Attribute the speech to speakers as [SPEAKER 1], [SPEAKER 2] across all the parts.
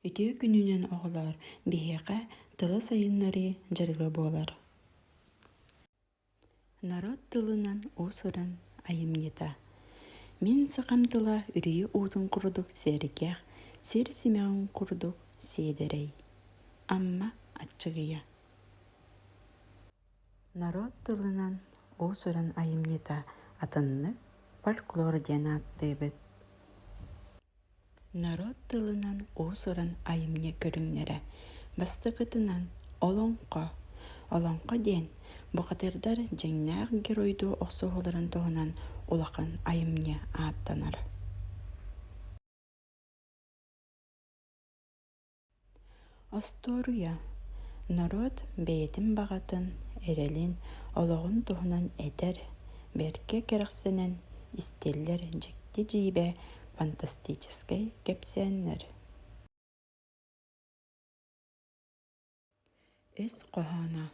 [SPEAKER 1] Үтүө күнүнен оҕолоор биһиэхэ тыла сайыннары дьарыга буолар. Народ тылынан уусуран айымньыта. Мин сакам тыла үрүйү уутун курдук сэрикэх, сир симэҕин курдук сиэдэрэй. Амма аччыгыйа. Народ тылынан уусуран айымньыта атынны фольклор диэн ааттыыбыт. Народ тылынан уусуран айымня көрүҥнэрэ, бастакытынан олоңко. Олоңко диэн бухатырдар дьэҥнээх геройдуу охсуһуларын туһунан улахан айымня ааттанар. Осторуя. Народ бэйэтин баҕатын, эрэлин, олоҕун туһунан этэр, бэркэ кэрэхсэнэн истэллэр дьикти дьиибэ фантастическай кэпсээннэр. Өс коһоно.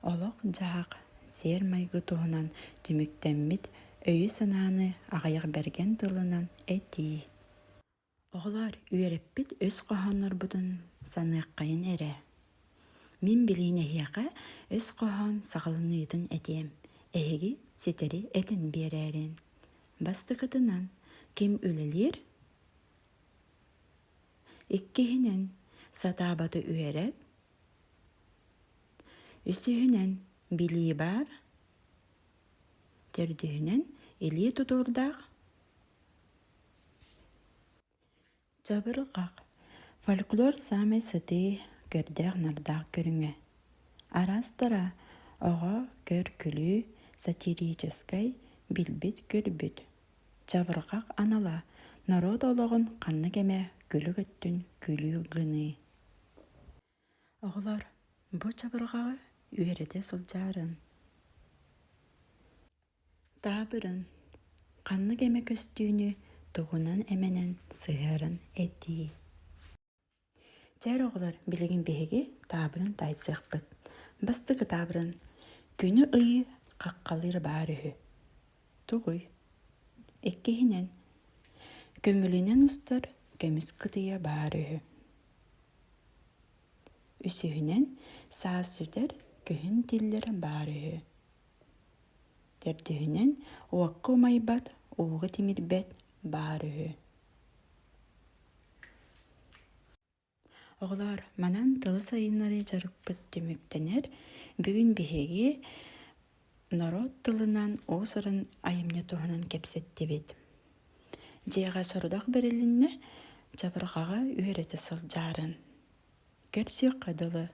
[SPEAKER 1] Олох дьаһак сиэр майгы туһунан түмүктэммит өйү санааны аҕайах бэргэн тылынан этии. Оҕолоор үөрэппит өс коһоннорбутун саныаххайын эрэ. Мин билиин эһиэхэ өс коһоон саҕалыныытын этиэм, эһиги ситэри этин биэрээрин. Бастыкытынан ким үлэлиир? Иккиһинэн сатаабаты үөрэп, үсүһүнэн билии баар, төрдүһүнэн илии тутуурдаах. Чабыргак. Фольклор саамай сытыы көрдөөх нардаах көрүҥэ. Арастара оҕо көр күлүү сатирическай билбит көрбүт. Чабыргак анала народ ологон ханнык эмэ күлүк өттүн күлүү гыныы. Оҕолор бу чабыргагы үөрэтэ сылдьаарын. Таабырын ханнык эмэ көстүүнү туһунан эмэнэн сыһыарын этии. Чээр оҕолор билигин биһиги таабырын таайсыахпыт. Бастыкы таабырын күнү ыйы хаккалыыр баар үһү. Тугуй. Иккиһинэн көмүлүнэн ыстар көмүс кытыйа баар үһү. Үсүһүнэн саас сүтэр көһүн тиллэр баар үһү. Төрдүһүнэн уокка умайбат ууга тимирбэт баар үһү. Оҕолоор манан тылы сайыннары дьарыппыт түмүктэнэр бүгүн биһиги народ тылынан уусуран айымня туһунан кэпсэттибит. Дьиэҕэ сорудах бэриллиннэ чабыргага үөрэтэ сылдьаарын. Көрсүөх кадылы